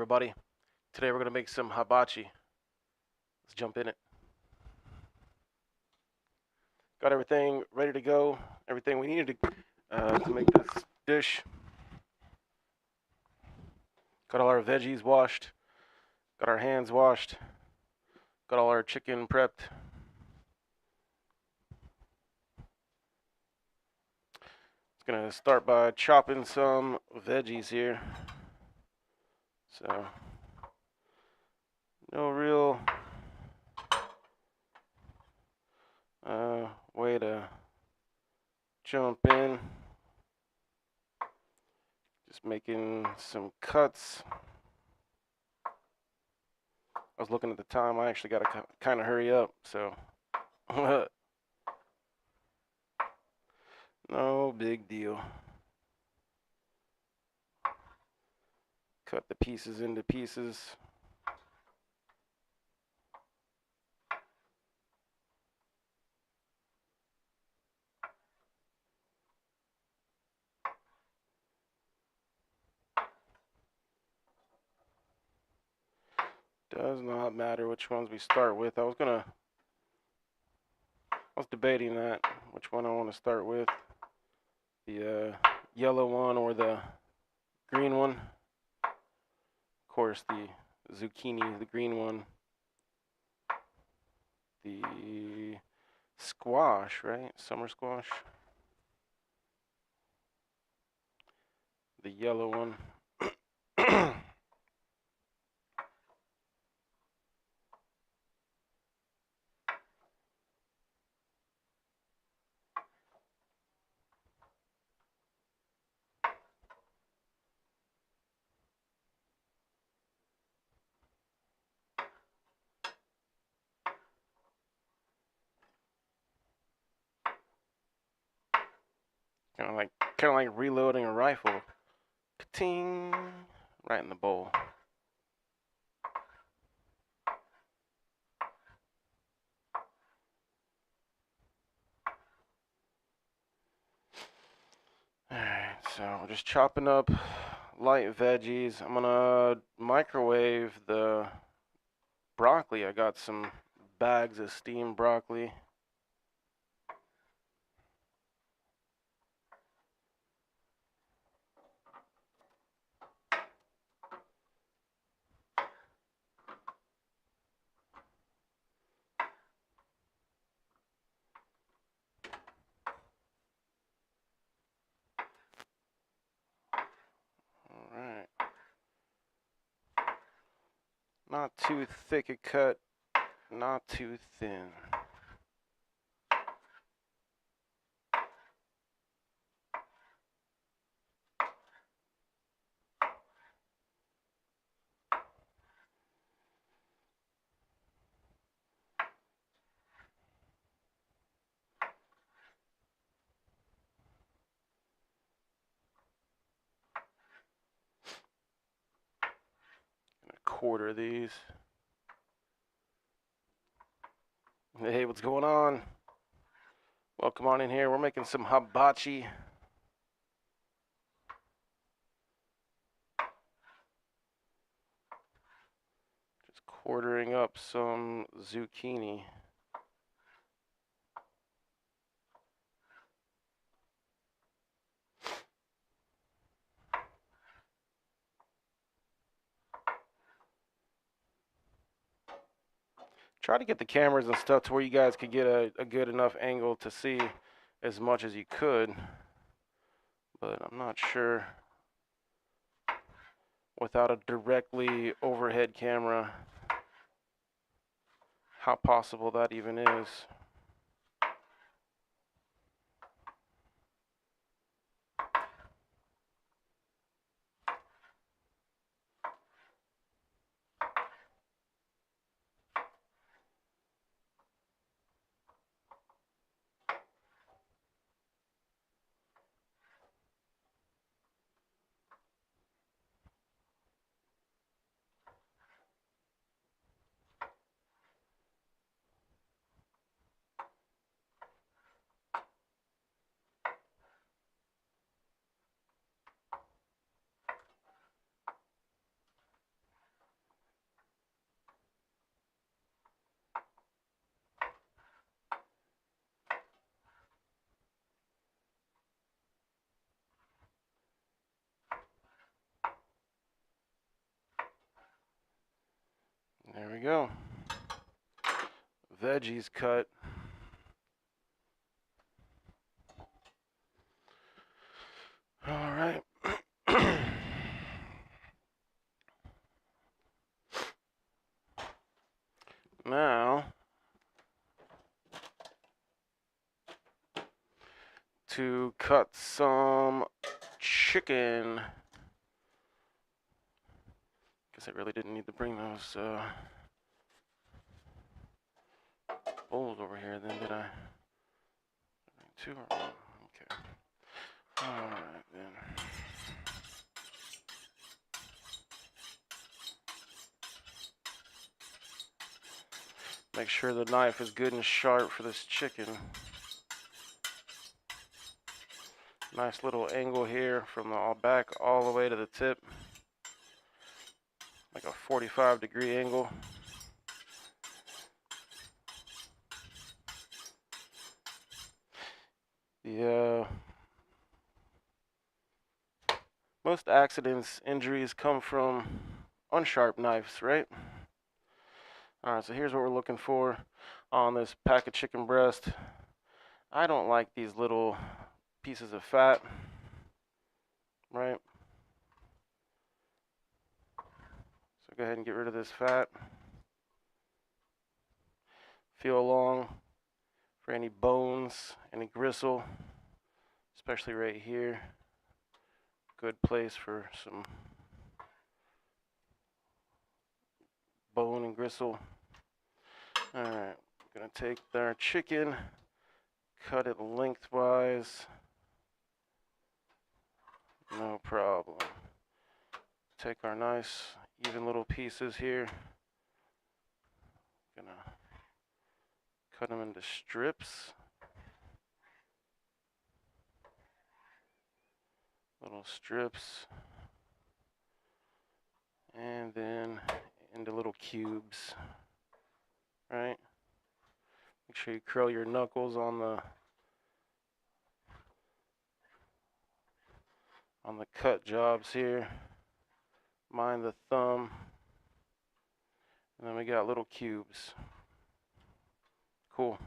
everybody. Today we're going to make some hibachi. Let's jump in it. Got everything ready to go. Everything we needed to make this dish. Got all our veggies washed. Got our hands washed. Got all our chicken prepped. It's going to start by chopping some veggies here. So, no real way to jump in. Just making some cuts. I was looking at the time. I actually got to kind of hurry up, so no big deal. Cut the pieces into pieces. Does not matter which ones we start with. I was debating that, which one I want to start with. The yellow one or the green one. Of course, the zucchini, the green one. The squash, right? Summer squash. The yellow one. Kind of like reloading a rifle. Ka-ting! Right in the bowl. Alright, so we're just chopping up light veggies. I'm gonna microwave the broccoli. I got some bags of steamed broccoli. Alright. Not too thick a cut, not too thin. Quarter these. Hey, what's going on? Welcome on in here. We're making some hibachi. Just quartering up some zucchini. Try to get the cameras and stuff to where you guys could get a good enough angle to see as much as you could, but I'm not sure without a directly overhead camera how possible that even is. go. Veggies cut. All right. Now, to cut some chicken. Guess I really didn't need to bring those bowls over here then, did I? Two or one? Okay. Alright then. Make sure the knife is good and sharp for this chicken. Nice little angle here from the back all the way to the tip. Like a 45-degree angle. Most accidents, injuries come from unsharp knives, right? Alright, so here's what we're looking for on this pack of chicken breast. I don't like these little pieces of fat, right? So go ahead and get rid of this fat. Feel along for any bones, any gristle, especially right here. Good place for some bone and gristle. Alright, I'm gonna take our chicken, cut it lengthwise. No problem. Take our nice, even little pieces here. Gonna cut them into strips. Little strips. And then into little cubes. Right? Make sure you curl your knuckles on the cut jobs here. Mind the thumb. And then we got little cubes. Cool.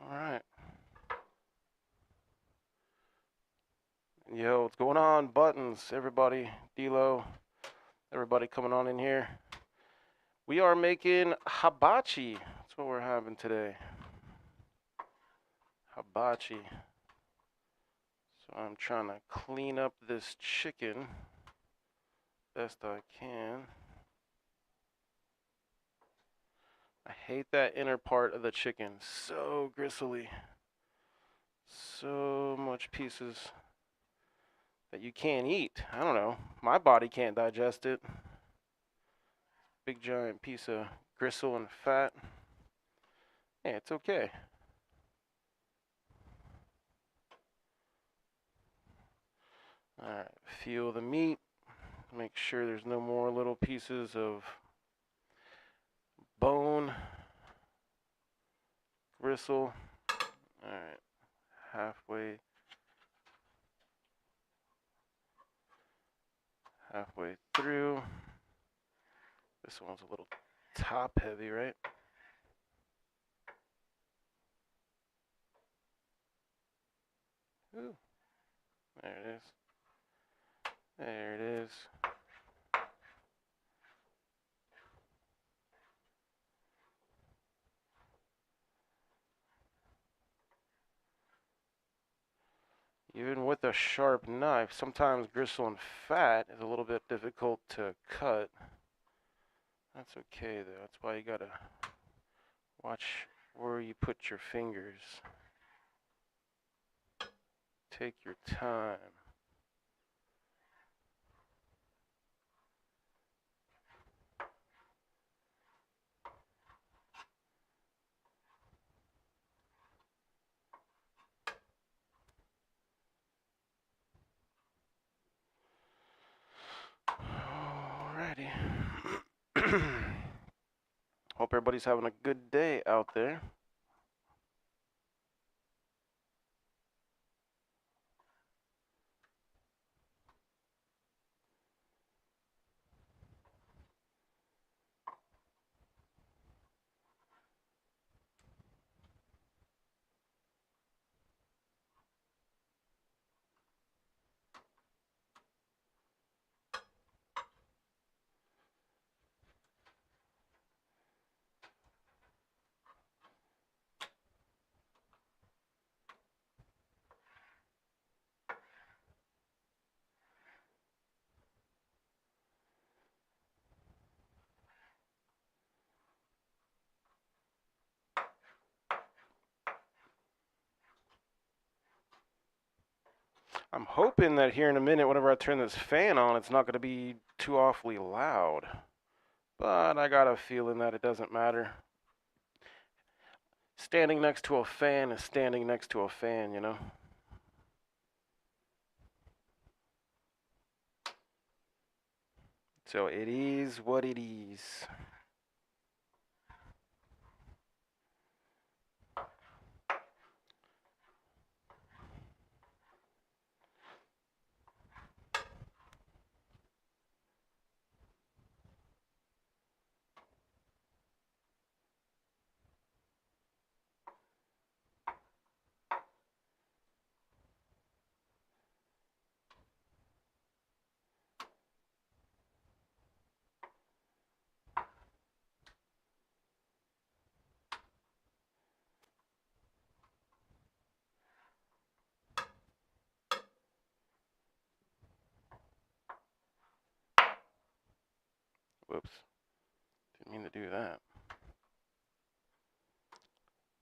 All right. Yo, what's going on? Buttons, everybody, D-Lo, everybody coming on in here. We are making hibachi. That's what we're having today. Hibachi. So I'm trying to clean up this chicken best I can. I hate that inner part of the chicken. So gristly. So much pieces that you can't eat. I don't know. My body can't digest it. Big giant piece of gristle and fat. Hey, it's okay. Alright, feel the meat. Make sure there's no more little pieces of bone, gristle. Alright, halfway through. This one's a little top heavy, right? Ooh. There it is. There it is. Even with a sharp knife, sometimes gristle and fat is a little bit difficult to cut. That's okay though. That's why you gotta watch where you put your fingers. Take your time. Alrighty. Hope everybody's having a good day out there. I'm hoping that here in a minute, whenever I turn this fan on, it's not going to be too awfully loud. But I got a feeling that it doesn't matter. Standing next to a fan is standing next to a fan, you know? So it is what it is. Whoops. Didn't mean to do that.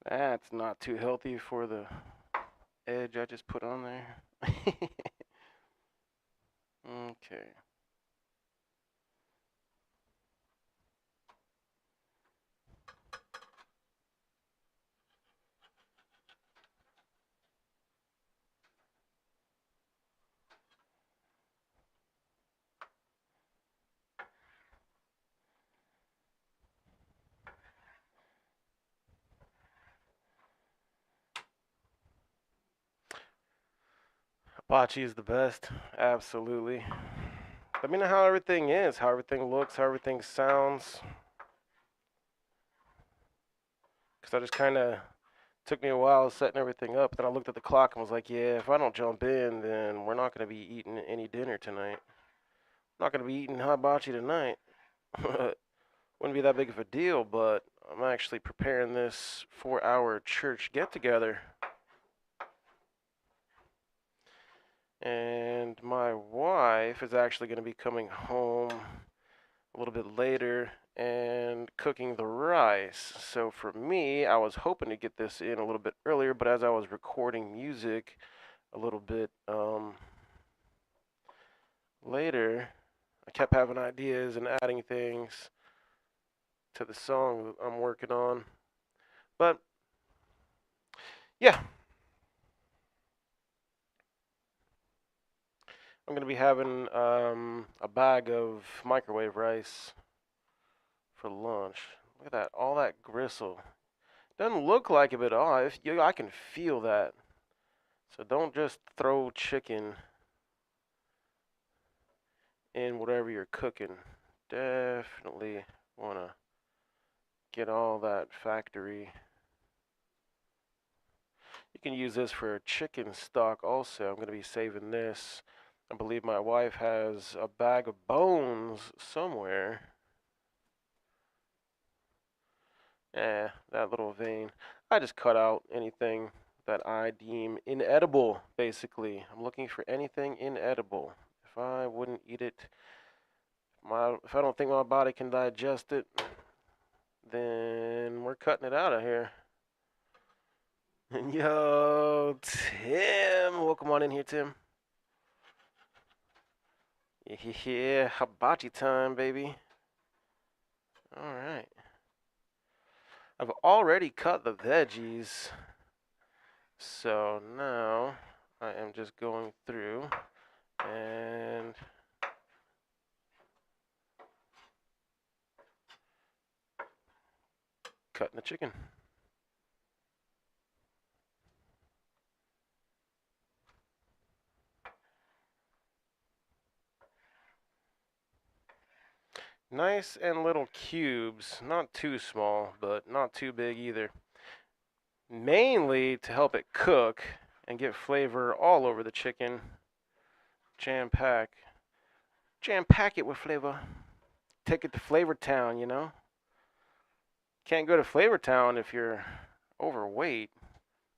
That's not too healthy for the edge I just put on there. Okay. Hibachi is the best. Absolutely. Let me know how everything is, how everything looks, how everything sounds. Because I just kind of took me a while setting everything up. Then I looked at the clock and was like, yeah, if I don't jump in, then we're not going to be eating any dinner tonight. Not going to be eating hibachi tonight. Wouldn't be that big of a deal, but I'm actually preparing this 4-hour church get-together. And my wife is actually going to be coming home a little bit later and cooking the rice. So for me, I was hoping to get this in a little bit earlier, but as I was recording music a little bit later, I kept having ideas and adding things to the song that I'm working on. But yeah, I'm gonna be having a bag of microwave rice for lunch. Look at that, all that gristle. Doesn't look like it at all. I can feel that. So don't just throw chicken in whatever you're cooking. Definitely wanna get all that factory. You can use this for chicken stock also. I'm gonna be saving this. I believe my wife has a bag of bones somewhere. That little vein. I just cut out anything that I deem inedible, basically. I'm looking for anything inedible. If I wouldn't eat it, if I don't think my body can digest it, then we're cutting it out of here. Yo, Tim. Welcome on in here, Tim. Yeah, hibachi time, baby. All right. I've already cut the veggies. So now I am just going through and chicken. Nice and little cubes, not too small, but not too big either. Mainly to help it cook and get flavor all over the chicken. Jam pack it with flavor. Take it to Flavor Town, you know. Can't go to Flavor Town if you're overweight.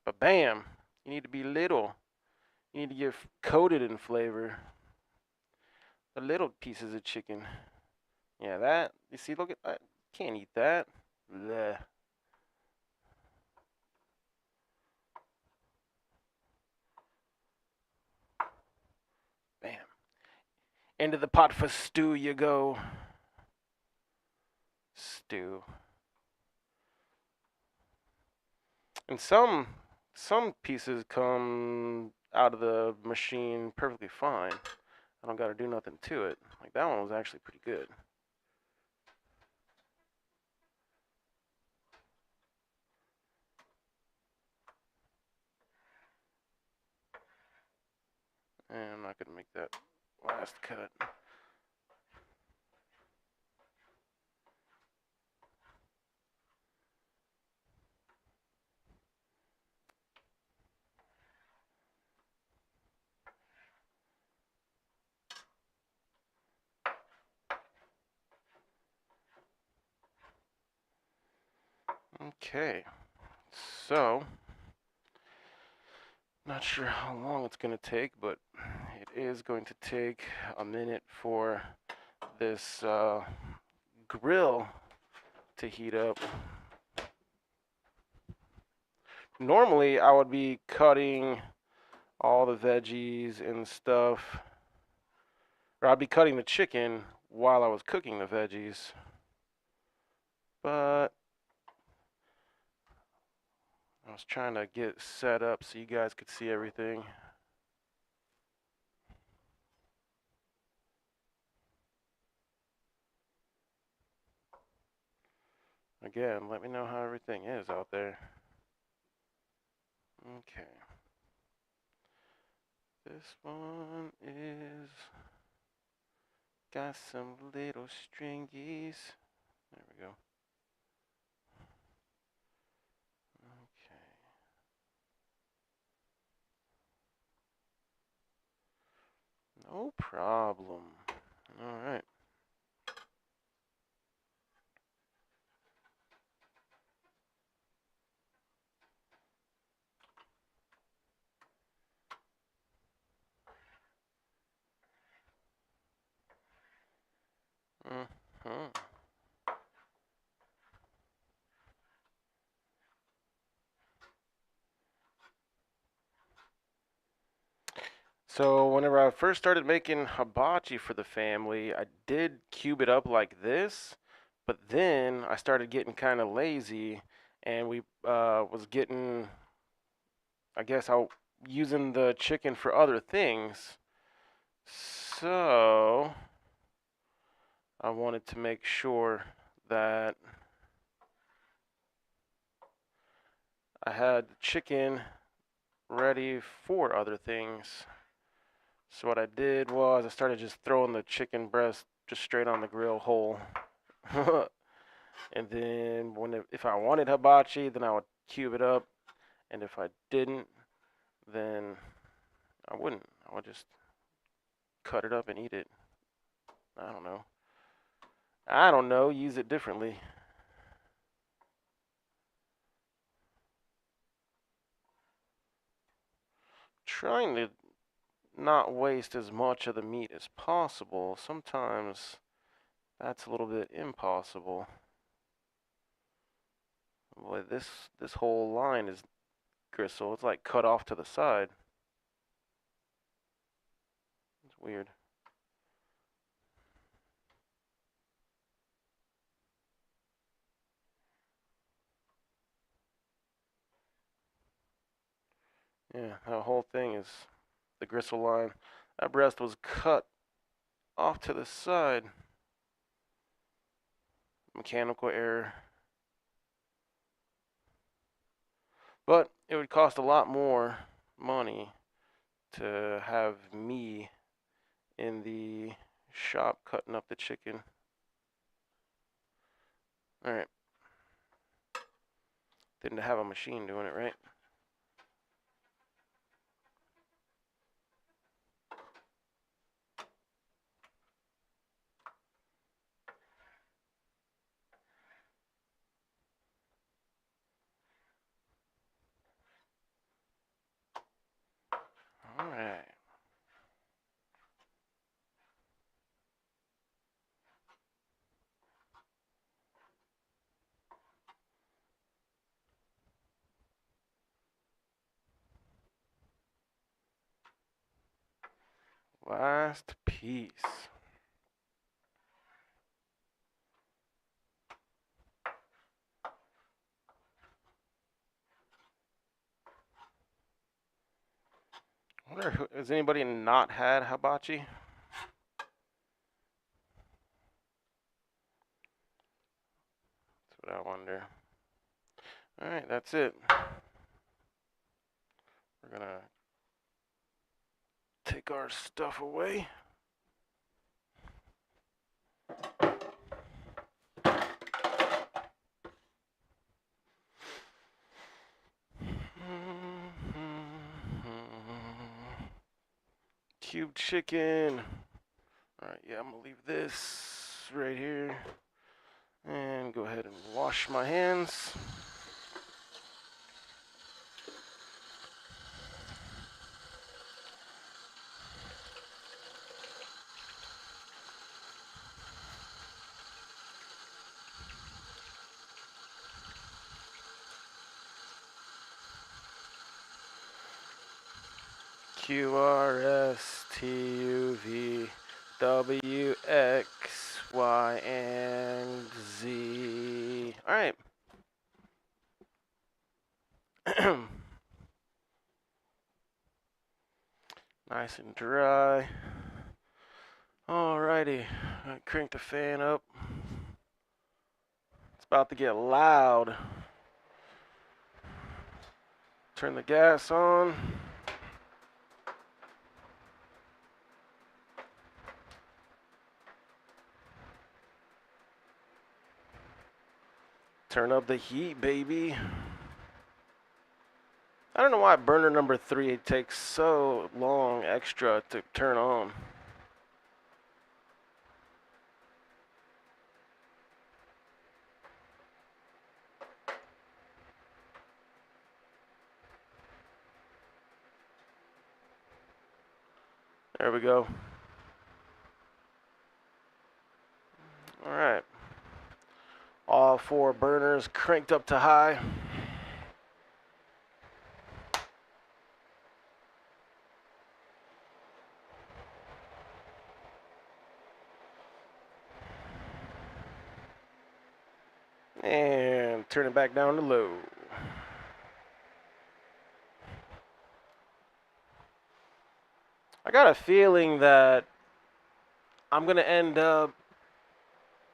But bam, you need to be little. You need to get coated in flavor. The little pieces of chicken. Yeah, that. You see, look at that. Can't eat that. Blech. Bam. Into the pot for stew you go. Stew. And some pieces come out of the machine perfectly fine. I don't got to do nothing to it. Like that one was actually pretty good. And I'm not going to make that last cut. Okay, so not sure how long it's going to take, but it is going to take a minute for this grill to heat up. Normally, I would be cutting all the veggies and stuff, or I'd be cutting the chicken while I was cooking the veggies, but I was trying to get set up so you guys could see everything. Again, let me know how everything is out there. Okay. This one is got some little stringies. There we go. Okay. No problem. All right. Mm-hmm. So whenever I first started making hibachi for the family, I did cube it up like this, but then I started getting kind of lazy, and we was getting, I guess, I using the chicken for other things. So I wanted to make sure that I had the chicken ready for other things. So what I did was I started just throwing the chicken breast just straight on the grill whole. And then if I wanted hibachi, then I would cube it up. And if I didn't, then I wouldn't. I would just cut it up and eat it. I don't know. I don't know. Use it differently. Trying to not waste as much of the meat as possible. Sometimes that's a little bit impossible. Boy, this whole line is gristle. It's like cut off to the side. It's weird. Yeah, that whole thing is the gristle line. That breast was cut off to the side. Mechanical error. But it would cost a lot more money to have me in the shop cutting up the chicken. All right. Didn't have a machine doing it, right? All right. Last piece. I wonder who, has anybody not had hibachi? That's what I wonder. All right, that's it. We're gonna take our stuff away. Cube chicken. All right, yeah, I'm gonna leave this right here and go ahead and wash my hands. Q R S T U V W X Y and Z. All right. Nice and dry. Alrighty, I crank the fan up. It's about to get loud. Turn the gas on. Turn up the heat, baby. I don't know why burner number 3 takes so long extra to turn on. There we go. All right. All 4 burners cranked up to high. And turn it back down to low. I got a feeling that I'm going to end up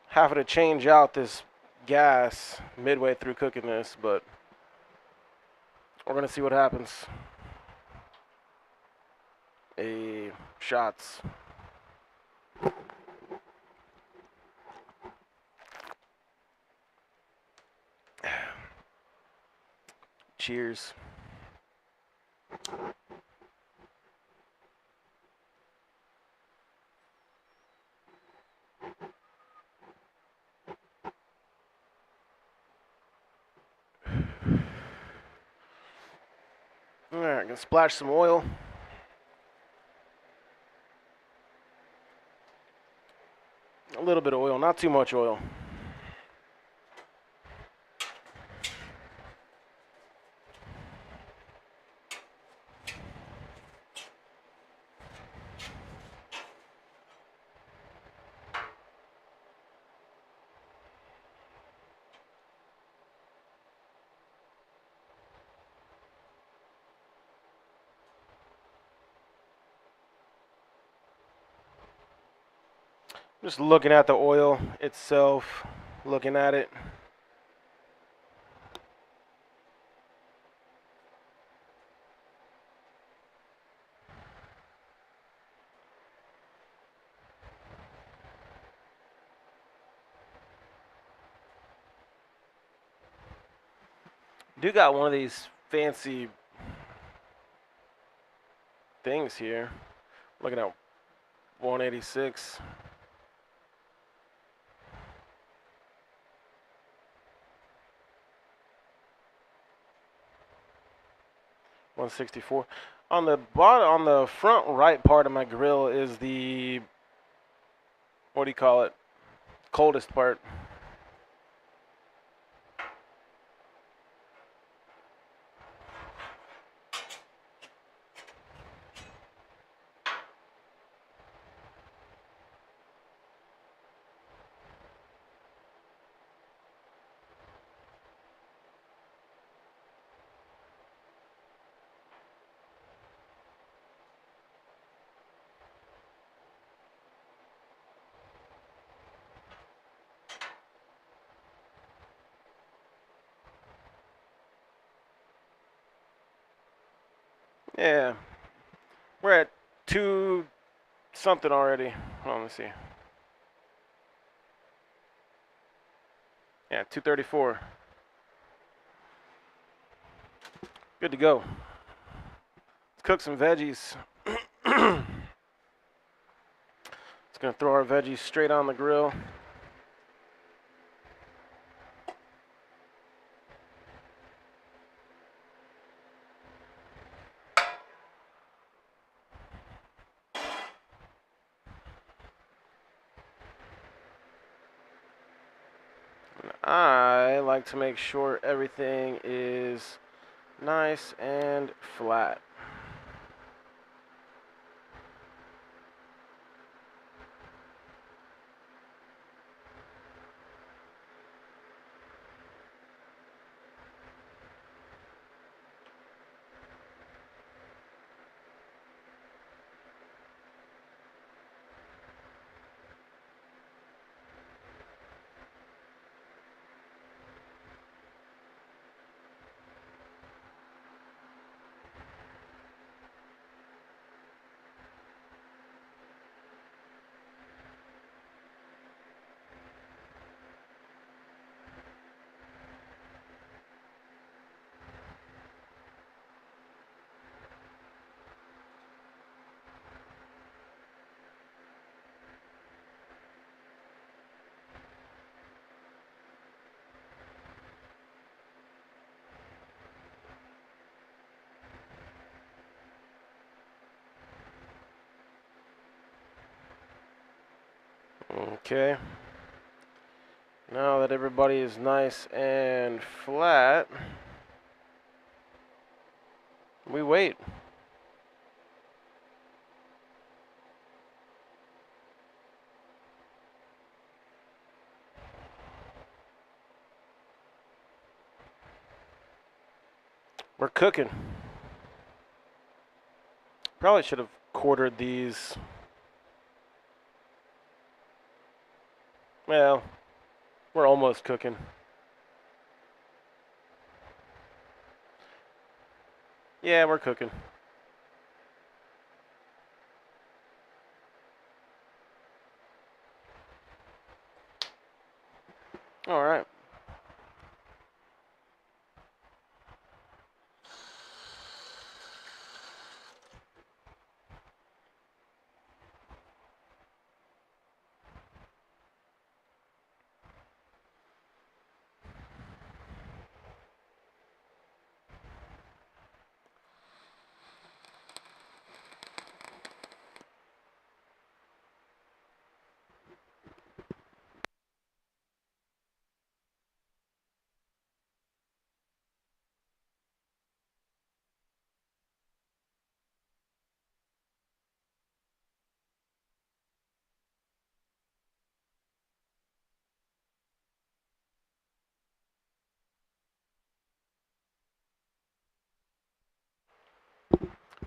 having to change out this gas midway through cooking this, but we're going to see what happens. Shots. Cheers. All right, gonna splash some oil. A little bit of oil, not too much oil. Just looking at the oil itself, looking at it. Do got one of these fancy things here. Looking at 186. $164. On the bottom, on the front right part of my grill is the, what do you call it? Coldest part. Yeah, we're at 2 something already. Hold on, let's see. Yeah, 234. Good to go. Let's cook some veggies. Just gonna throw our veggies straight on the grill. I like to make sure everything is nice and flat. Okay. Now that everybody is nice and flat, we wait. We're cooking. Probably should have quartered these. Well, we're almost cooking. Yeah, we're cooking. All right.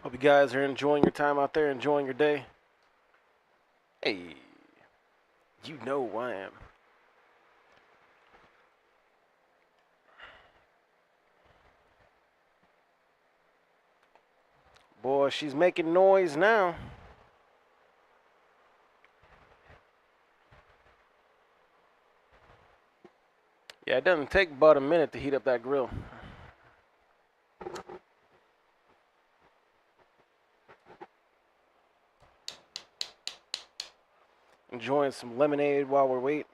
Hope you guys are enjoying your time out there, enjoying your day. Hey, you know who I am. Boy, she's making noise now. Yeah, it doesn't take but a minute to heat up that grill. enjoying some lemonade while we're waiting.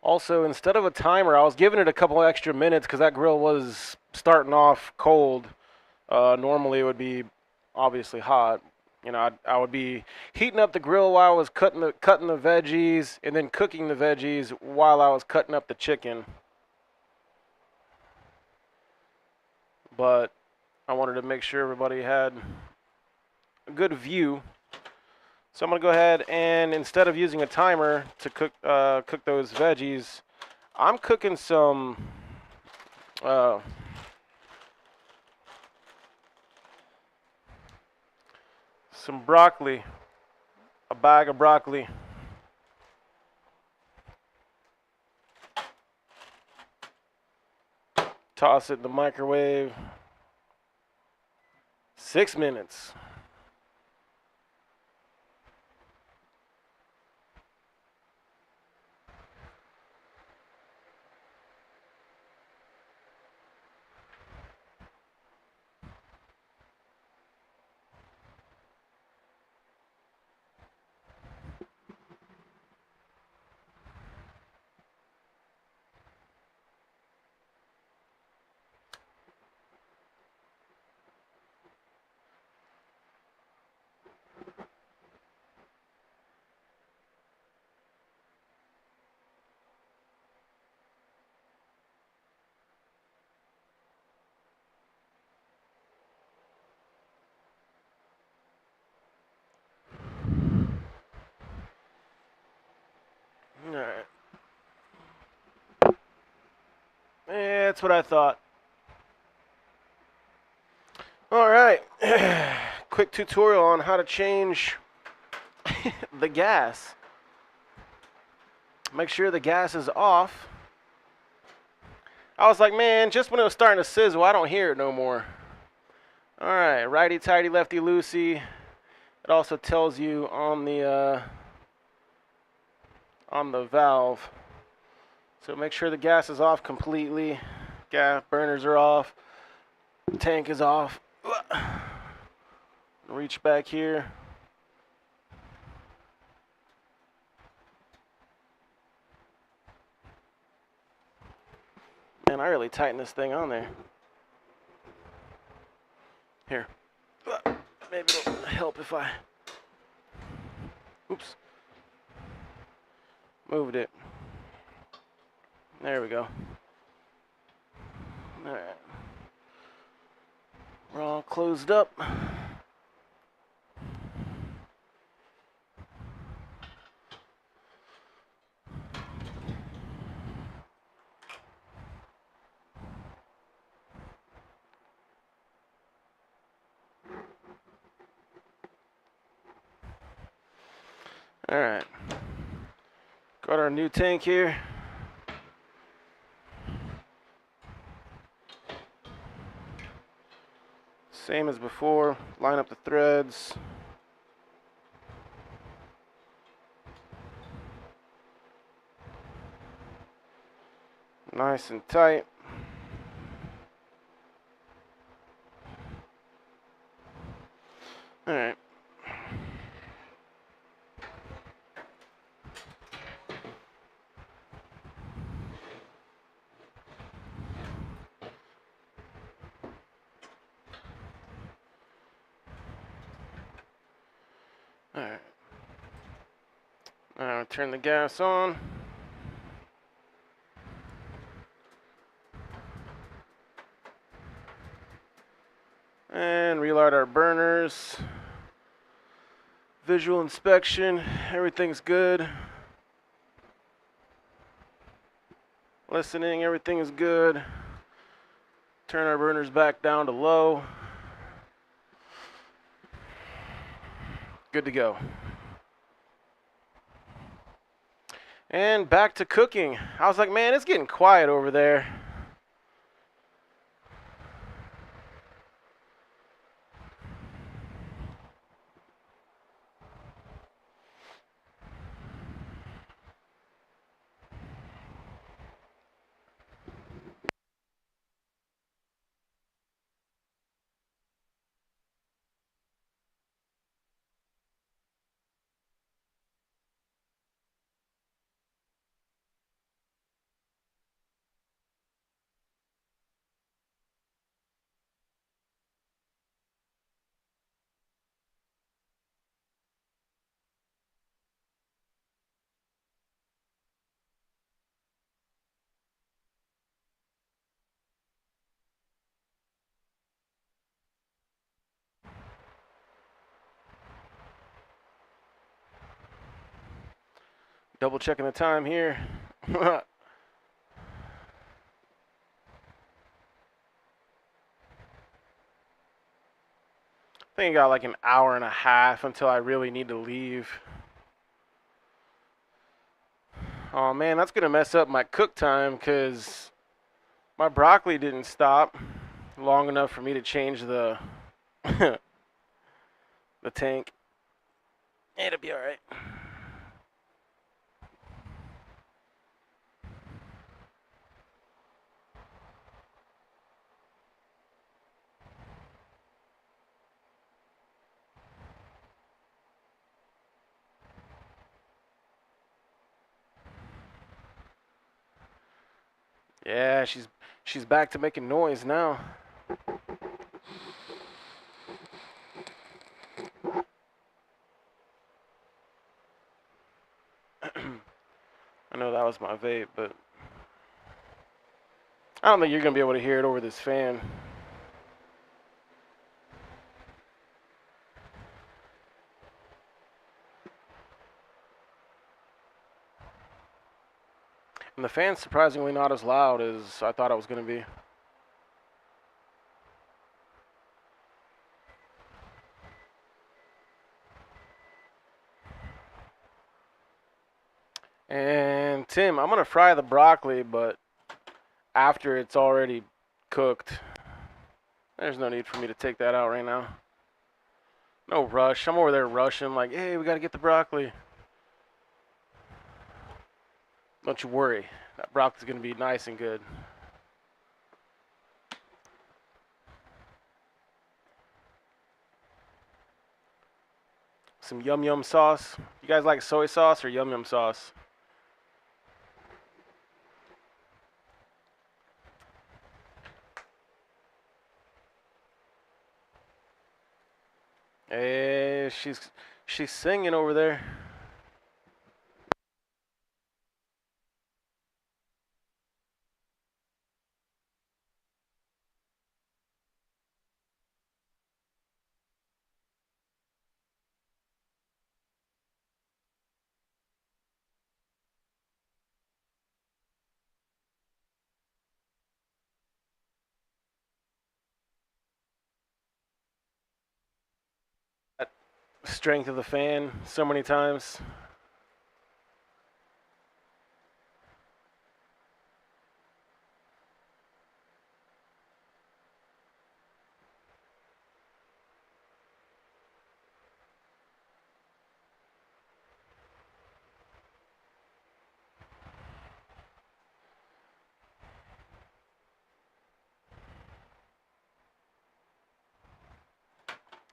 Also, instead of a timer, I was giving it a couple extra minutes because that grill was starting off cold. Normally it would be obviously hot. You know, I would be heating up the grill while I was cutting the veggies and then cooking the veggies while I was cutting up the chicken. But I wanted to make sure everybody had a good view. So I'm gonna go ahead and instead of using a timer to cook those veggies, I'm cooking some broccoli, a bag of broccoli. Toss it in the microwave. 6 minutes. All right. Yeah, that's what I thought. All right. Quick tutorial on how to change the gas. Make sure the gas is off. I was like, man, just when it was starting to sizzle, I don't hear it no more. All right, righty tighty, lefty loosey. It also tells you on the valve. So make sure the gas is off completely. Gas burners are off. Tank is off. Reach back here. Man, I really tightened this thing on there. Here. Maybe it'll help if I... Oops. Moved it. There we go. All right. We're all closed up. All right. Got our new tank here. Same as before. Line up the threads. Nice and tight. All right. All right. Now turn the gas on. And relight our burners. Visual inspection, everything's good. Listening, everything is good. Turn our burners back down to low. Good to go. And back to cooking. I was like, man, it's getting quiet over there. Double checking the time here. I think I got like an hour and a half until I really need to leave. Oh man, that's gonna mess up my cook time because my broccoli didn't stop long enough for me to change the the tank. It'll be all right. Yeah, she's back to making noise now. I know that was my vape, but I don't think you're gonna be able to hear it over this fan. And the fan's surprisingly not as loud as I thought it was gonna be. And Tim, I'm gonna fry the broccoli, but after it's already cooked. There's no need for me to take that out right now. No rush. I'm over there rushing like, hey, we gotta get the broccoli. Don't you worry. That broccoli's gonna be nice and good. Some yum yum sauce. You guys like soy sauce or yum yum sauce? Hey, she's singing over there. That strength of the fan so many times.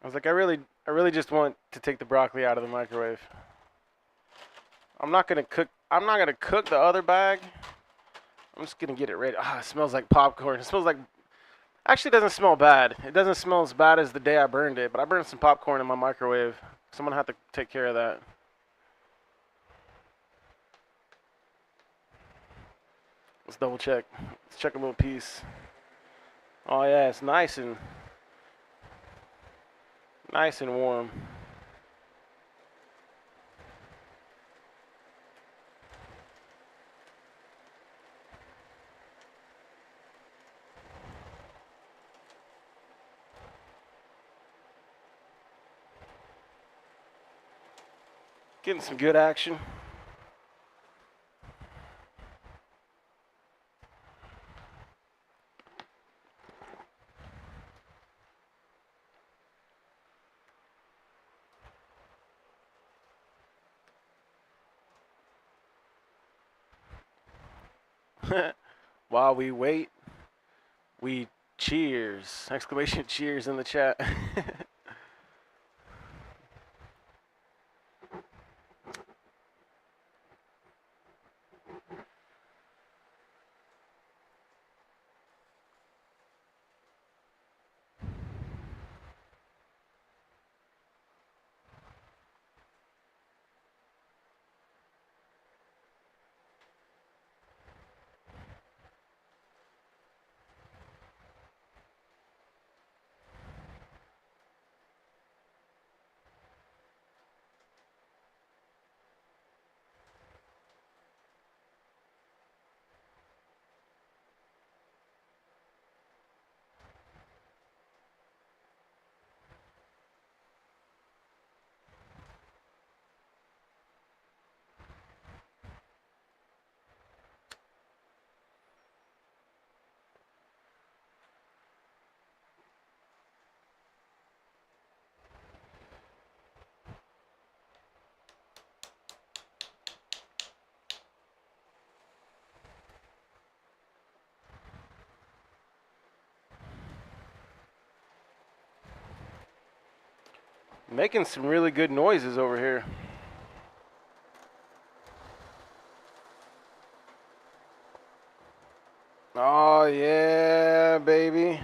I was like, I really just want to take the broccoli out of the microwave. I'm not gonna cook. I'm not gonna cook the other bag. I'm just gonna get it ready. Ah, it smells like popcorn. It smells like. Actually, it doesn't smell bad. It doesn't smell as bad as the day I burned it, but I burned some popcorn in my microwave. Someone had to take care of that. Let's double check. Let's check a little piece. Oh yeah, it's nice and warm. Getting some good action. While we wait, we cheers! Exclamation cheers in the chat. Making some really good noises over here. Oh yeah, baby.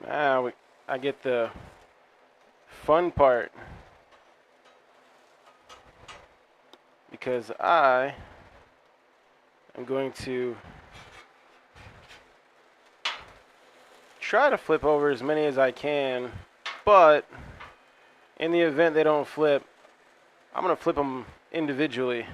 Now I get the fun part because I am going to try to flip over as many as I can, but in the event they don't flip, I'm going to flip them individually.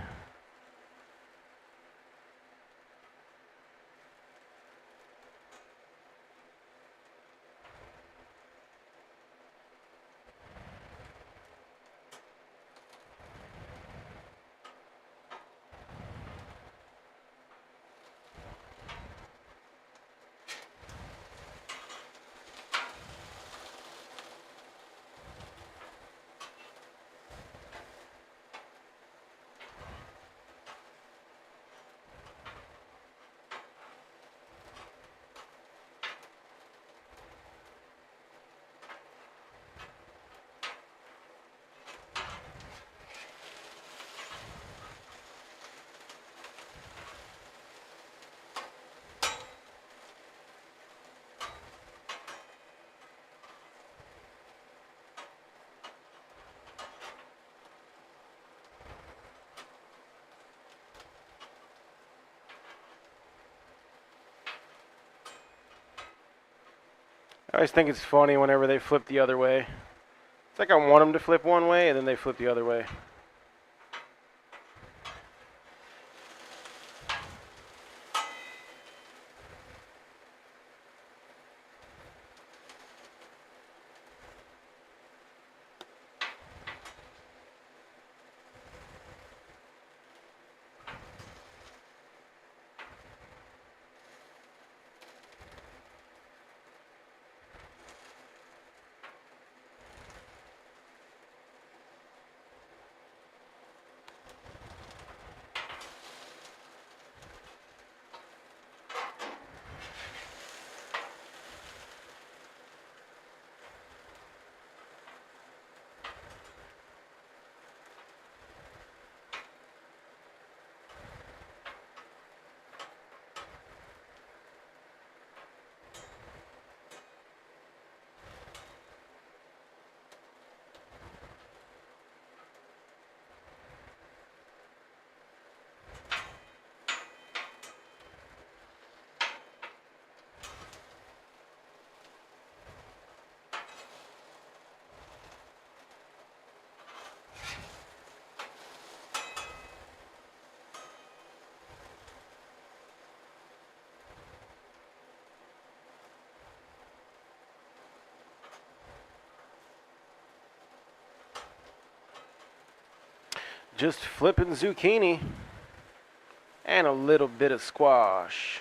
I always think it's funny whenever they flip the other way. It's like I want them to flip one way and then they flip the other way. Just flipping zucchini and a little bit of squash.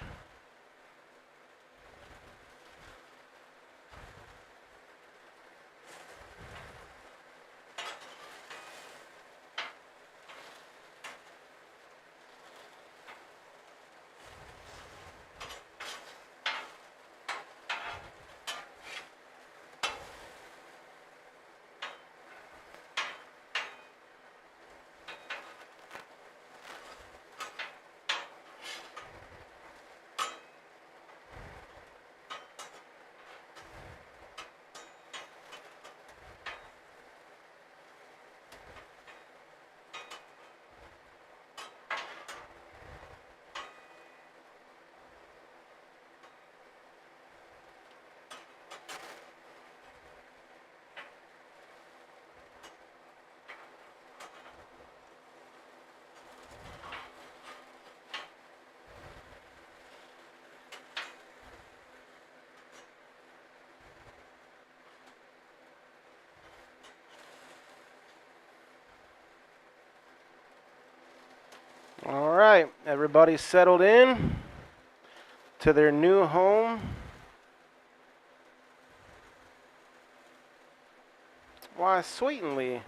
All right, everybody's settled in to their new home. Why, sweetenly.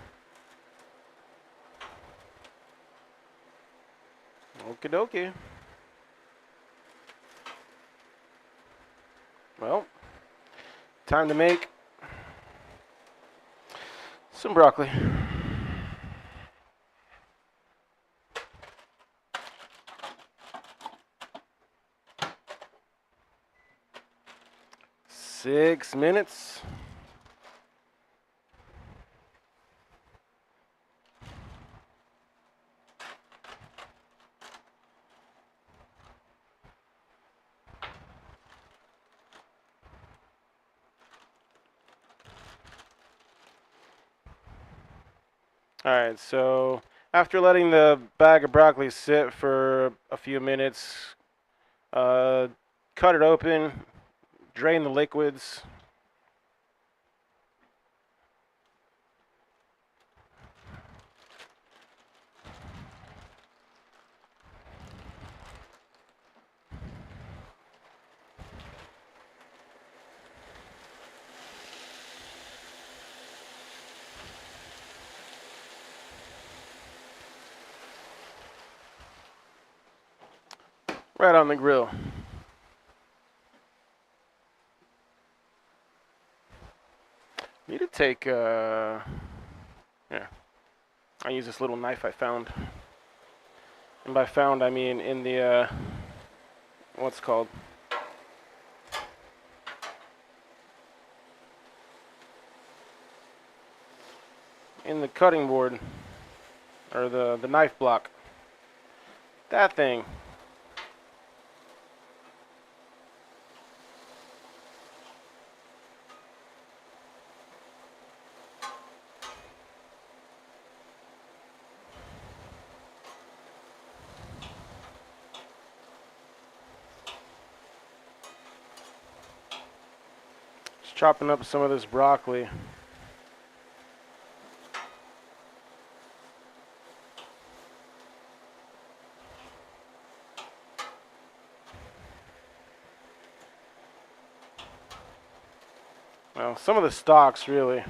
Okie dokie. Well, time to make some broccoli. Six minutes. Alright, so after letting the bag of broccoli sit for a few minutes, cut it open, drain the liquids. Right on the grill. Need to take, yeah. I use this little knife I found. And by found, I mean in the, what's it called? In the cutting board. Or the knife block. That thing. Just chopping up some of this broccoli. Well, some of the stalks, really.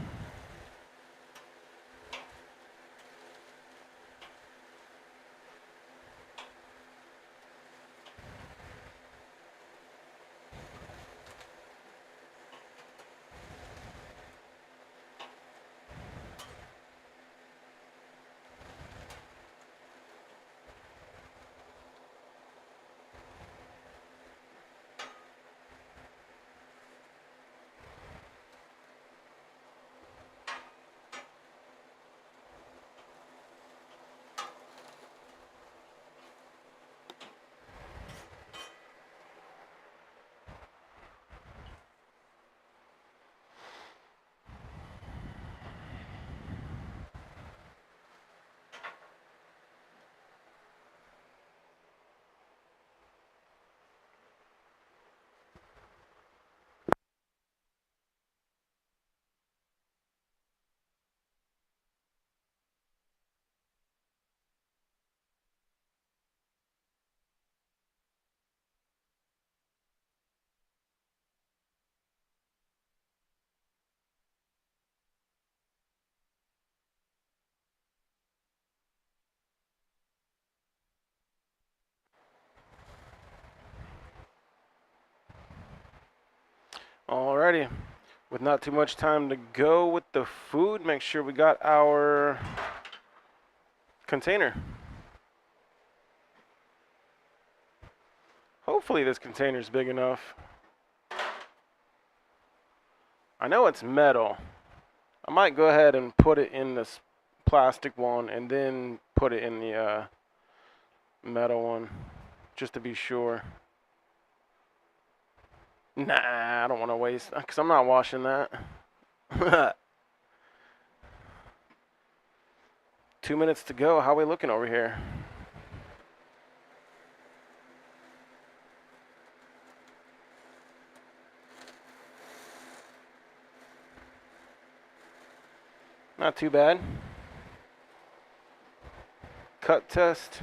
Alrighty. With not too much time to go with the food, make sure we got our container. Hopefully this container's big enough. I know it's metal. I might go ahead and put it in this plastic one and then put it in the metal one, just to be sure. Nah, I don't want to waste, because I'm not washing that. 2 minutes to go. How are we looking over here? Not too bad. Cut test.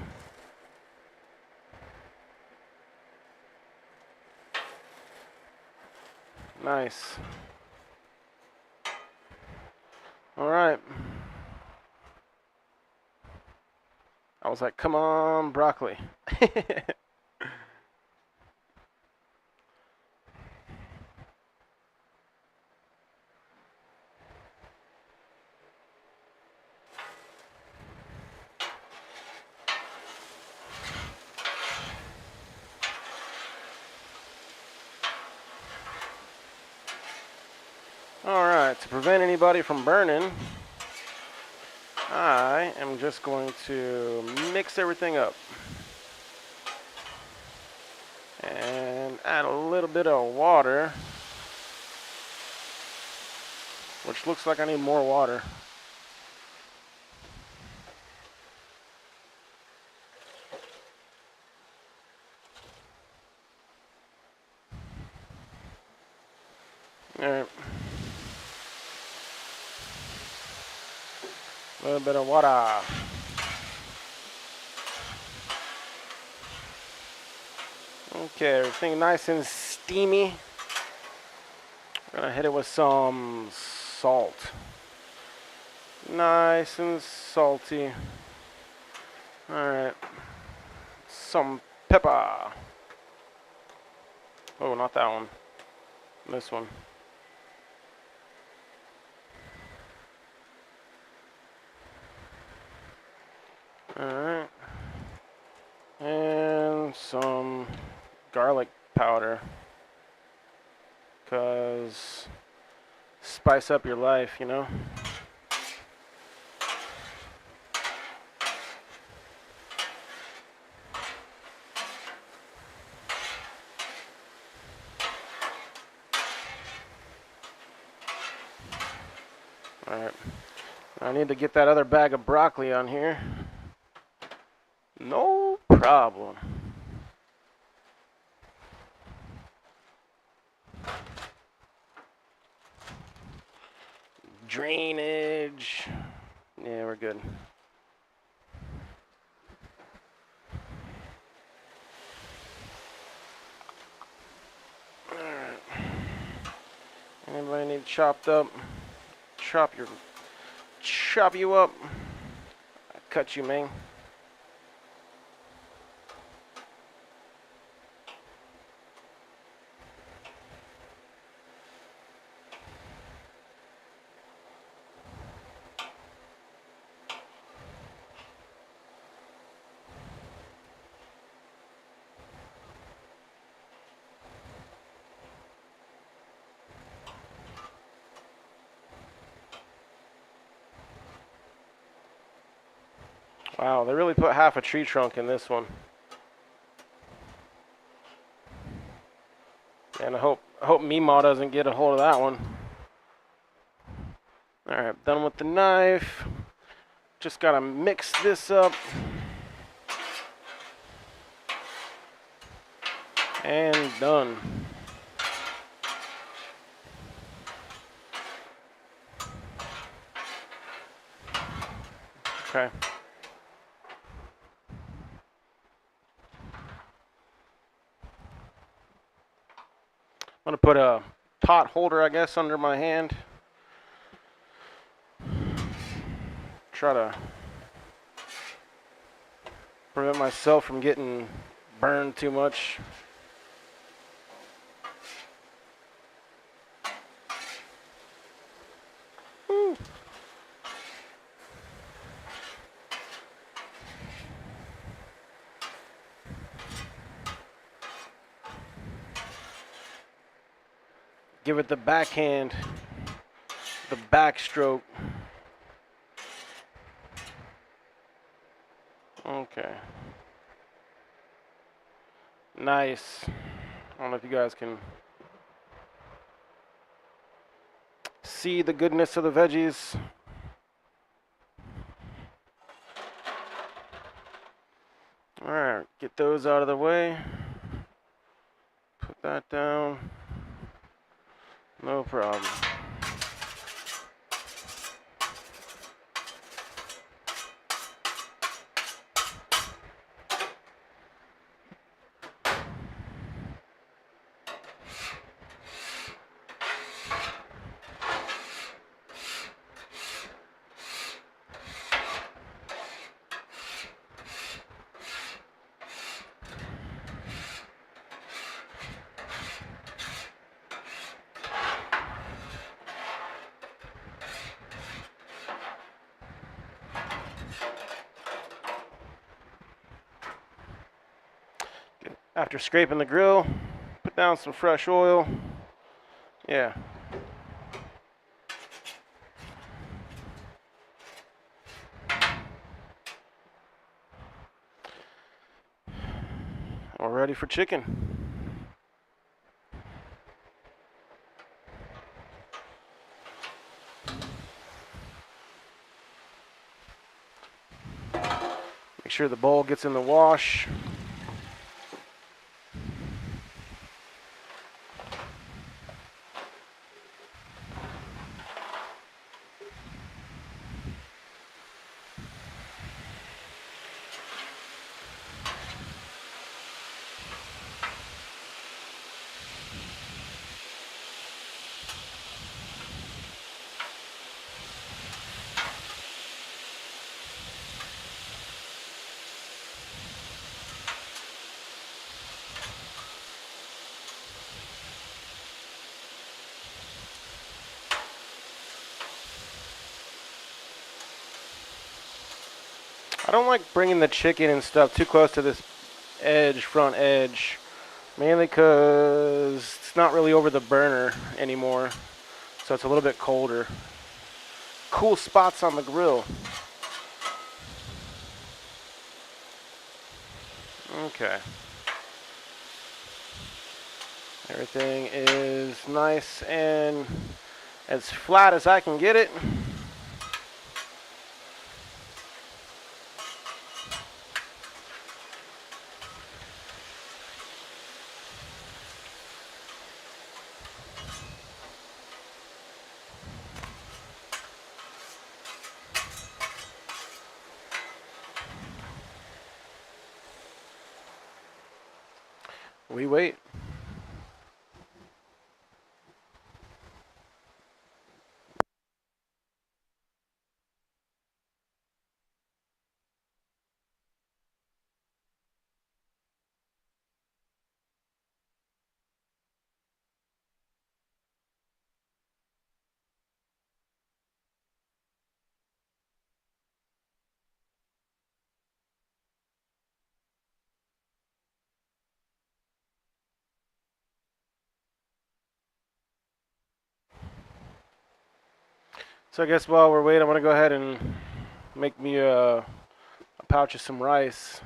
Nice. All right. I was like, come on, broccoli. Alright, to prevent anybody from burning, I am just going to mix everything up. And add a little bit of water, which looks like I need more water. Alright. A little bit of water. Okay, everything nice and steamy. We're gonna hit it with some salt. Nice and salty. Alright. Some pepper. Oh, not that one. This one. Alright. And some garlic powder. Because spice up your life, you know? Alright. I need to get that other bag of broccoli on here. No problem. Drainage. Yeah, we're good. Alright. Anybody need chopped up? Chop you up. I cut you, man. Wow, they really put half a tree trunk in this one. And I hope Meemaw doesn't get a hold of that one. Alright, done with the knife. Just gotta mix this up. And done. Okay. I'm gonna put a pot holder, I guess, under my hand. Try to prevent myself from getting burned too much. Woo. Give it the backhand, the backstroke. Okay. Nice. I don't know if you guys can see the goodness of the veggies. Alright, get those out of the way. Put that down. No problem. After scraping the grill, put down some fresh oil. Yeah. We're ready for chicken. Make sure the bowl gets in the wash. I don't like bringing the chicken and stuff too close to this edge, front edge, mainly because it's not really over the burner anymore, so it's a little bit colder. Cool spots on the grill. Okay. Everything is nice and as flat as I can get it. We wait. So I guess while we're waiting, I'm gonna go ahead and make me a pouch of some rice.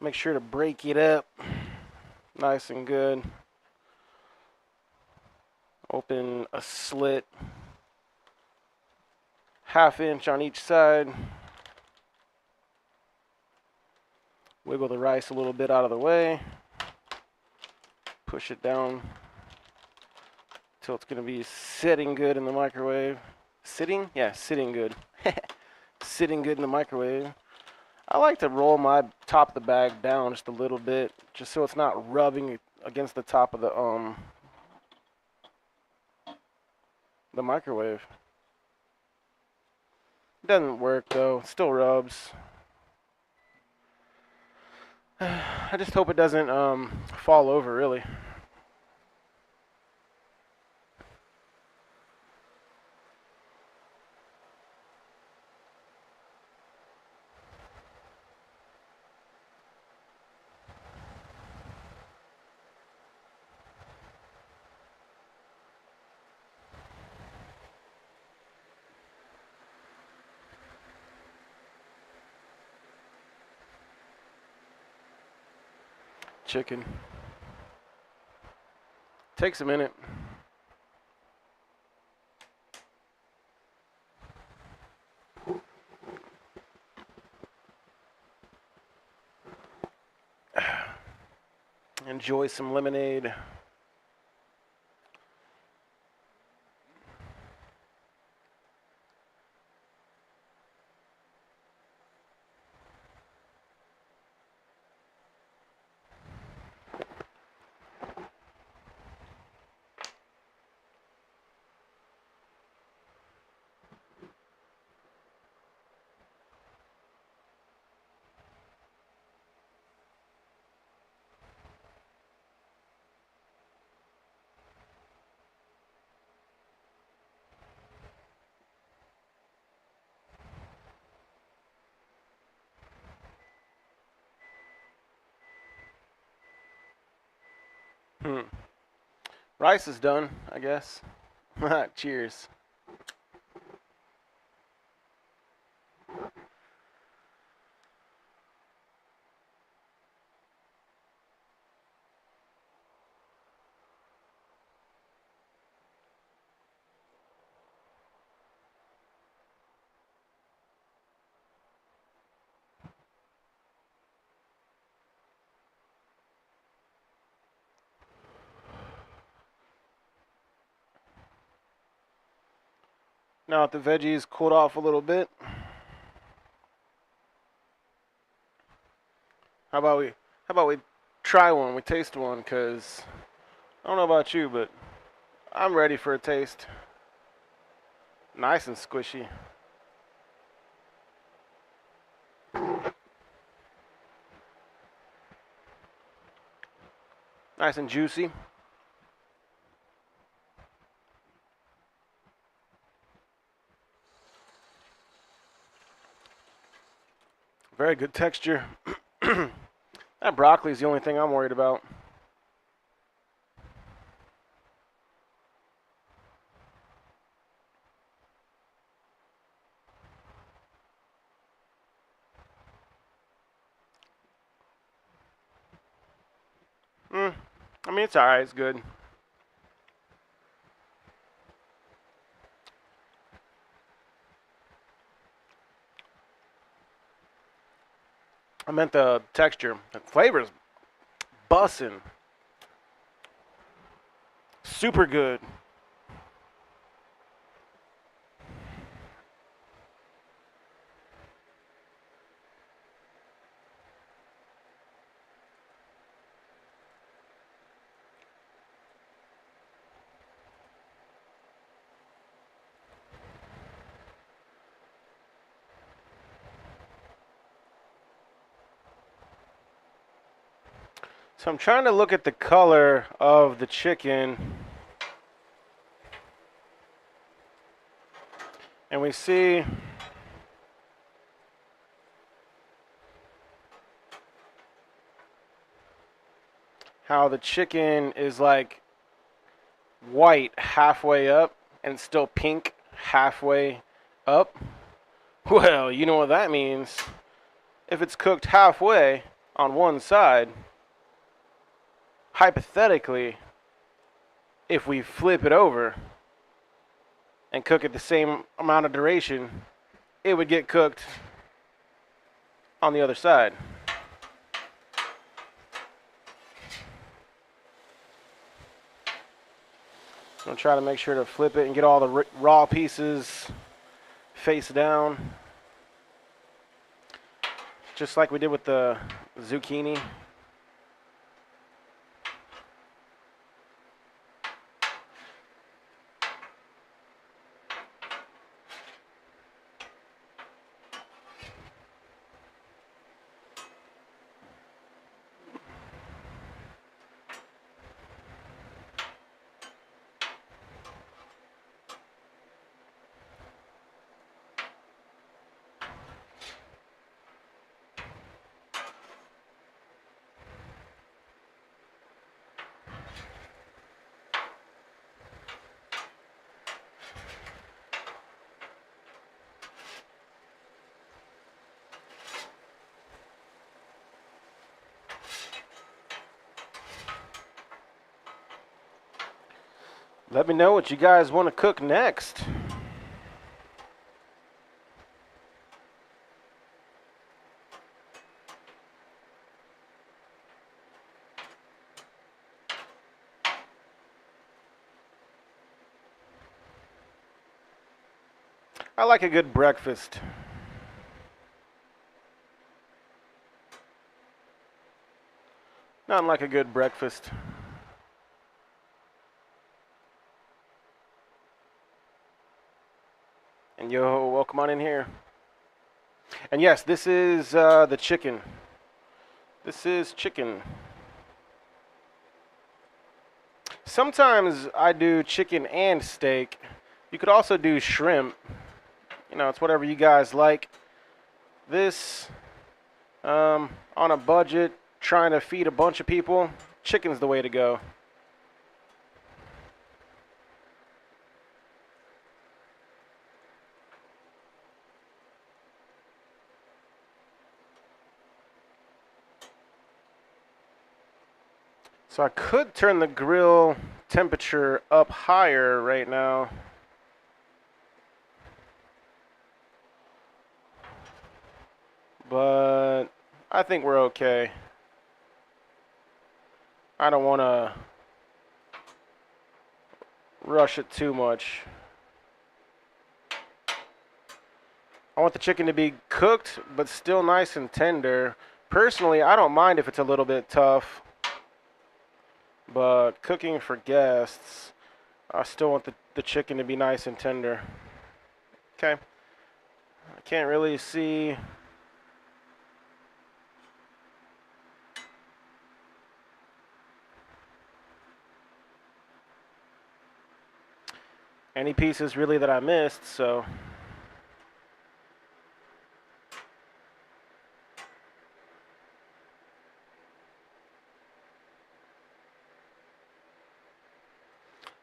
Make sure to break it up nice and good. Open a slit, 1/2 inch on each side. Wiggle the rice a little bit out of the way. Push it down till it's gonna be sitting good in the microwave. Sitting? Yeah, sitting good. Sitting good in the microwave. I like to roll my top of the bag down just a little bit, just so it's not rubbing against the top of the microwave. It doesn't work though, it still rubs. I just hope it doesn't fall over really. Chicken. Takes a minute. Enjoy some lemonade. Rice is done, I guess. Cheers. Now that the veggies cooled off a little bit, how about we try one? We taste one, cause I don't know about you, but I'm ready for a taste. Nice and squishy. Nice and juicy. Very good texture. That broccoli is the only thing I'm worried about. I mean, it's alright. It's good. I meant the texture. The flavor's bussin'. Super good. So I'm trying to look at the color of the chicken. And we see how the chicken is like white halfway up and still pink halfway up. Well, you know what that means. If it's cooked halfway on one side, hypothetically, if we flip it over and cook it the same amount of duration, it would get cooked on the other side. I'm going to try to make sure to flip it and get all the raw pieces face down, just like we did with the zucchini. Let me know what you guys want to cook next. I like a good breakfast. Nothing like a good breakfast. And yo, welcome on in here. And yes, this is the chicken. This is chicken. Sometimes I do chicken and steak. You could also do shrimp. You know, it's whatever you guys like. This, on a budget, trying to feed a bunch of people, chicken's the way to go. So I could turn the grill temperature up higher right now. But I think we're okay. I don't want to rush it too much. I want the chicken to be cooked, but still nice and tender. Personally, I don't mind if it's a little bit tough. But cooking for guests, I still want the chicken to be nice and tender. Okay. I can't really see. Any pieces really that I missed, so.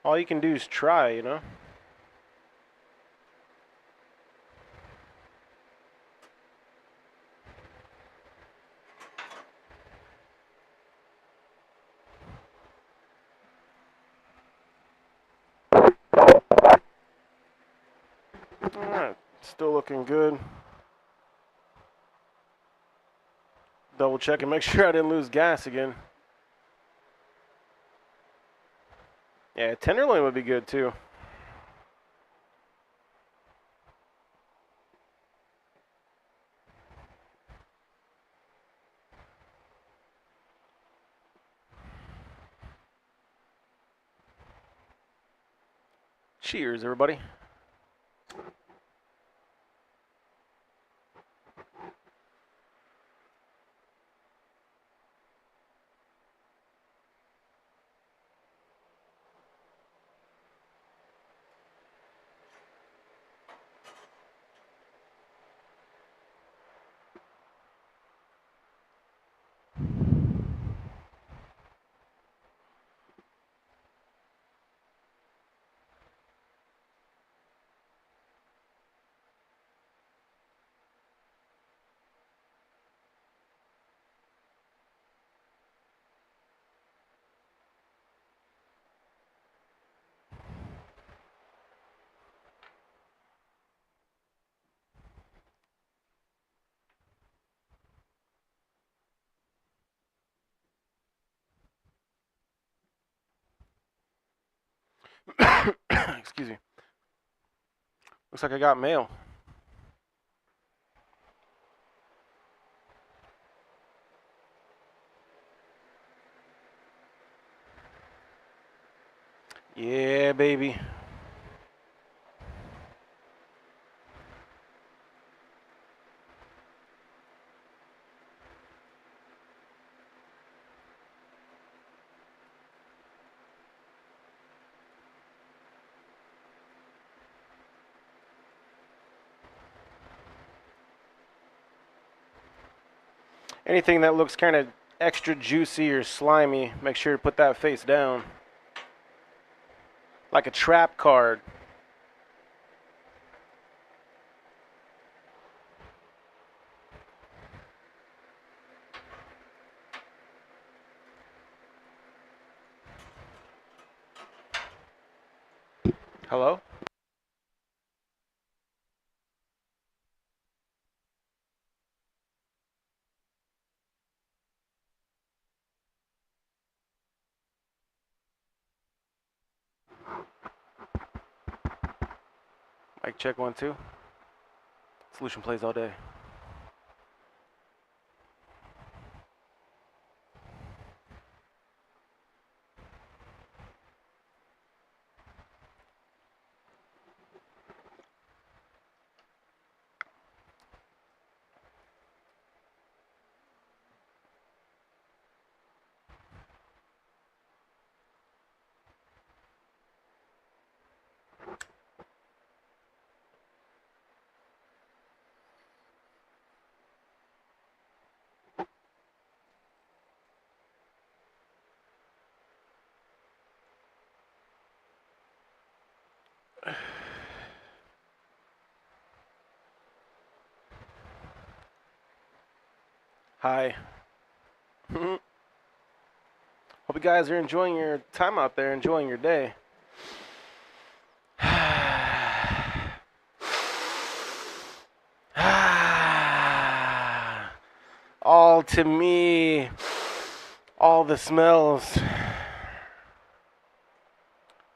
All you can do is try, you know? Alright, still looking good. Double check and make sure I didn't lose gas again. Yeah, tenderloin would be good too. Cheers, everybody. Excuse me. Looks like I got mail. Yeah, baby. Anything that looks kind of extra juicy or slimy, make sure to put that face down. Like a trap card. Hello? Mic check 1, 2. Solution plays all day. Hi. Hope you guys are enjoying your time out there, enjoying your day. All to me, all the smells.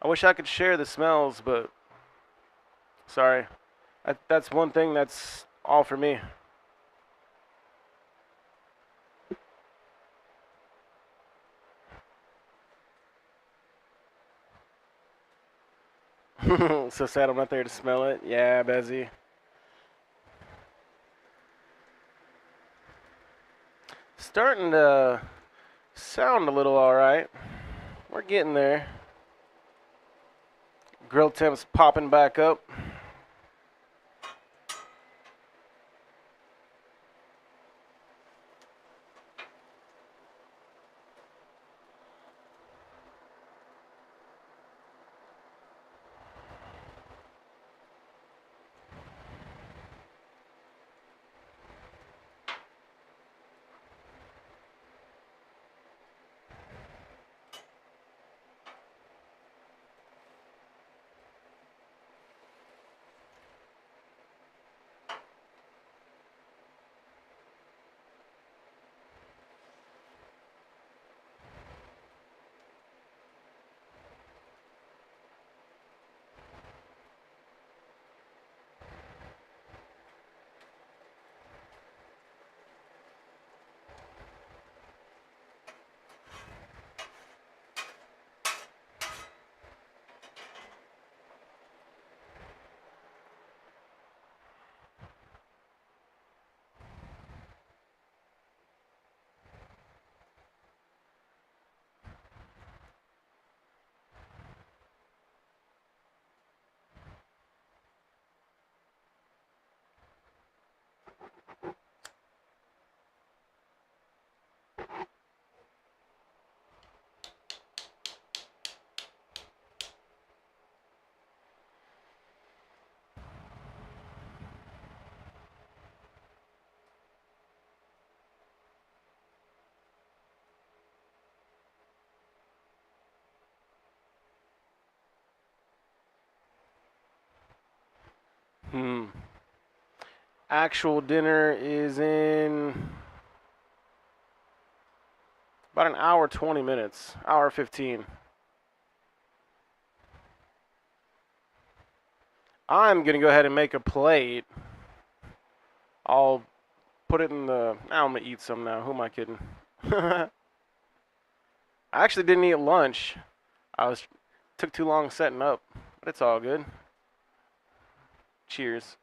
I wish I could share the smells, but sorry. That's one thing that's all for me. So sad I'm not there to smell it. Yeah, Bezzy. Starting to sound a little alright. We're getting there. Grill temps popping back up. Actual dinner is in about an hour, 20 minutes. Hour 15. I'm going to go ahead and make a plate. I'll put it in the... I'm going to eat some now. Who am I kidding? I actually didn't eat lunch. Took too long setting up. But it's all good. Cheers.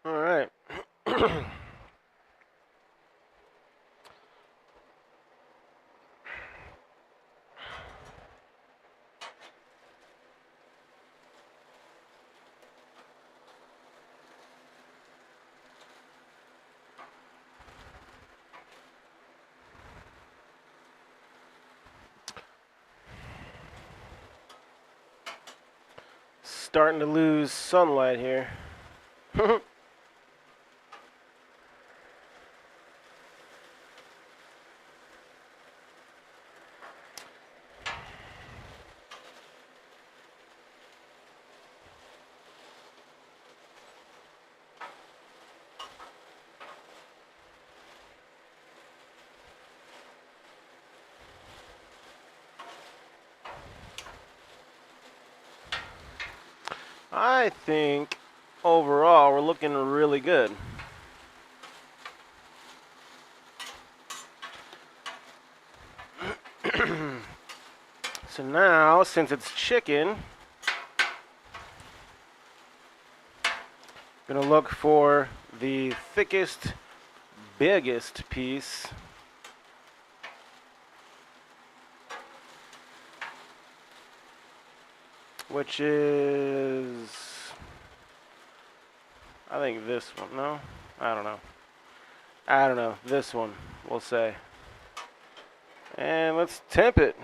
All right. starting to lose sunlight here. I think overall we're looking really good. So now, since it's chicken, I'm gonna look for the thickest, biggest piece. Which is, I think this one. No, I don't know. I don't know. This one, we'll say. And let's temp it.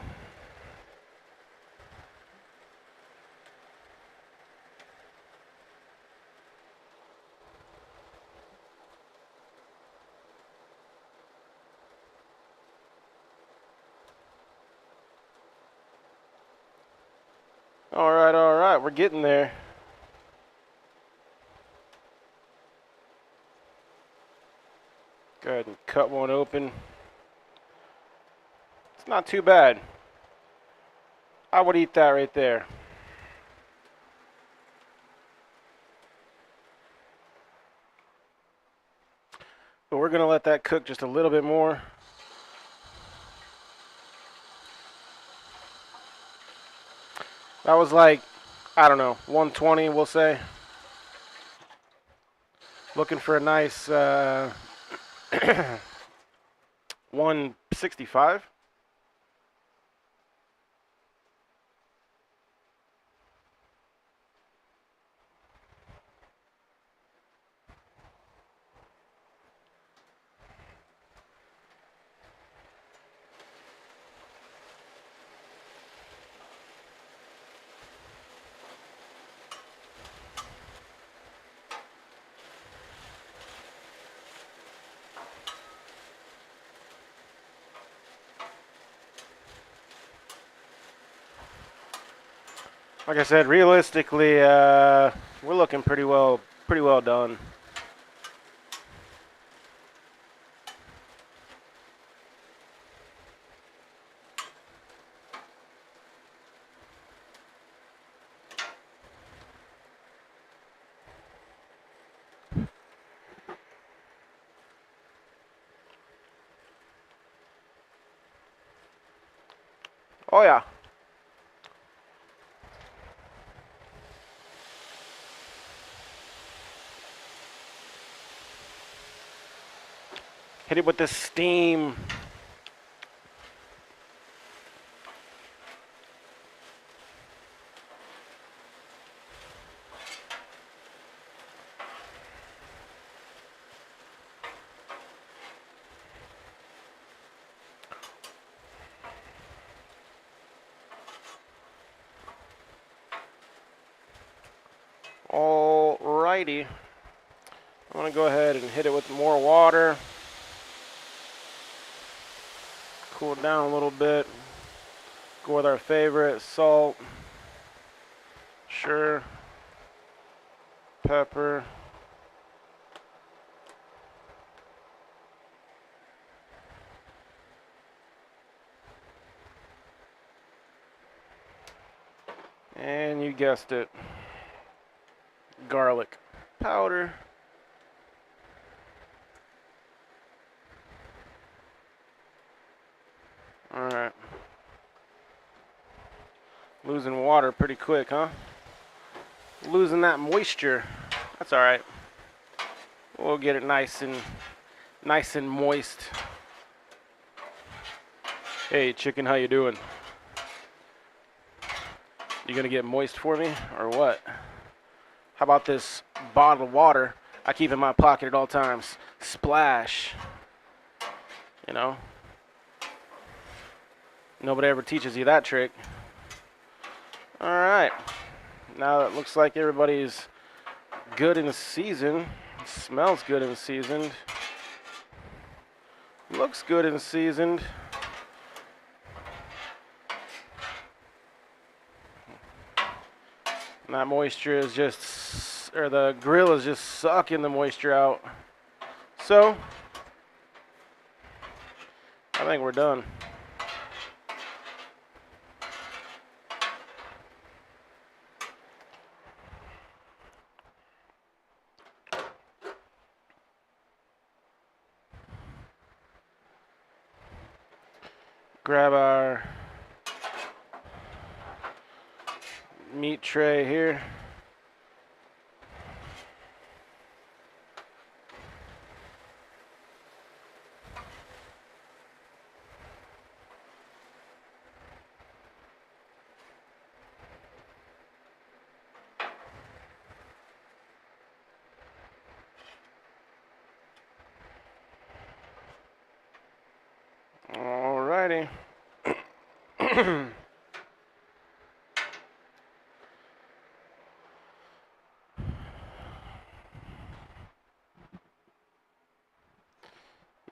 All right, we're getting there. Go ahead and cut one open. It's not too bad. I would eat that right there. But we're gonna let that cook just a little bit more. That was like, I don't know, 120, we'll say. Looking for a nice 165. Like I said, realistically, we're looking pretty well done. Oh yeah. Hit it with the steam. Alrighty. I'm gonna go ahead and hit it with more water. Cool it down a little bit. Go with our favorite salt. Sure. Pepper. And you guessed it. Garlic powder. Alright. Losing water pretty quick, huh? Losing that moisture. That's alright. We'll get it nice and moist. Hey chicken, how you doing? You gonna get moist for me or what? How about this bottle of water I keep in my pocket at all times? Splash. You know? Nobody ever teaches you that trick. Alright. Now it looks like everybody's good and seasoned. Smells good and seasoned. Looks good and seasoned. And that moisture is just, or the grill is just sucking the moisture out. So, I think we're done. Grab our meat tray here. Alrighty.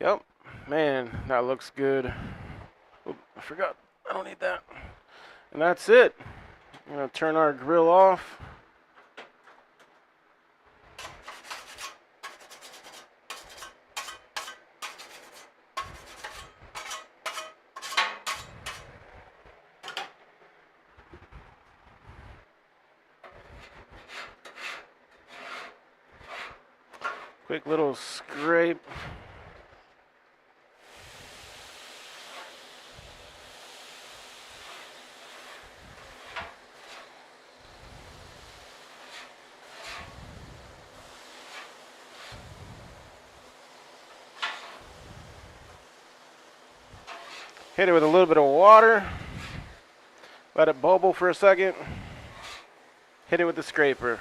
Yep, man, that looks good. Oop, I forgot, I don't need that. And that's it. I'm gonna turn our grill off. Quick little scrape. Hit it with a little bit of water. Let it bubble for a second. Hit it with the scraper.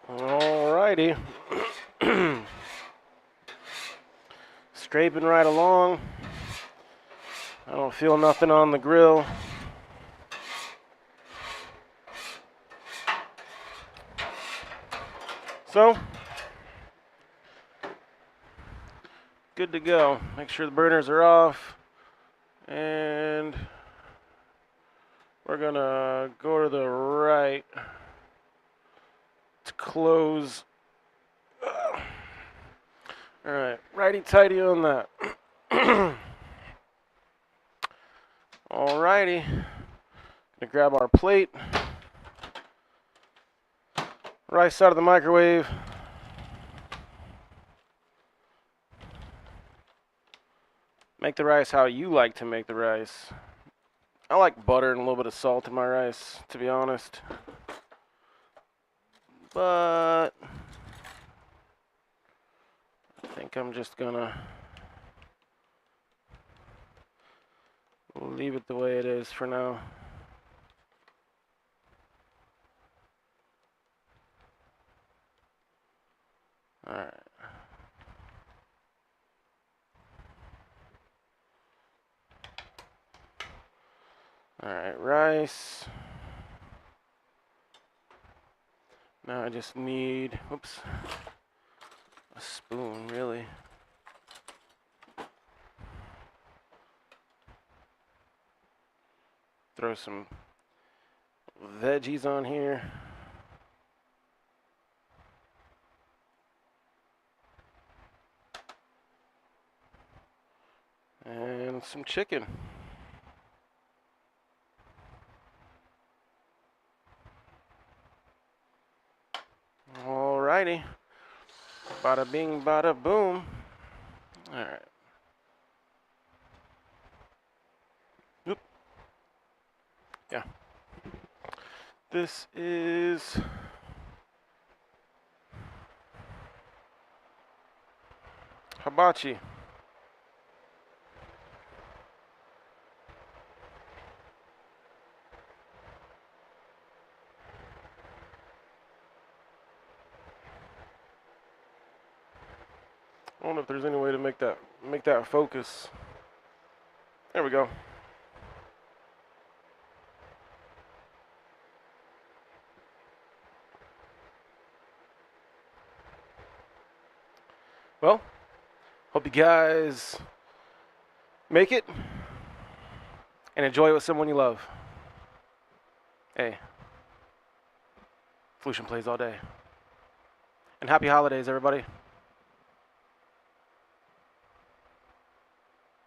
Alrighty. Scraping right along. I don't feel nothing on the grill. So, good to go. Make sure the burners are off. And we're gonna go to the right to close. Alright, righty-tighty on that. Alrighty. Gonna grab our plate. Rice out of the microwave. Make the rice how you like to make the rice. I like butter and a little bit of salt in my rice, to be honest. But I think I'm just gonna leave it the way it is for now. Alright. Alright, rice. Now I just need, oops, a spoon, really. throw some veggies on here. And some chicken. Alrighty. Bada bing, bada boom. Alright. Oop. Yeah. This is hibachi. I wonder if there's any way to make that focus. There we go. Well, hope you guys make it and enjoy it with someone you love. Hey, Lucian plays all day. And happy holidays, everybody.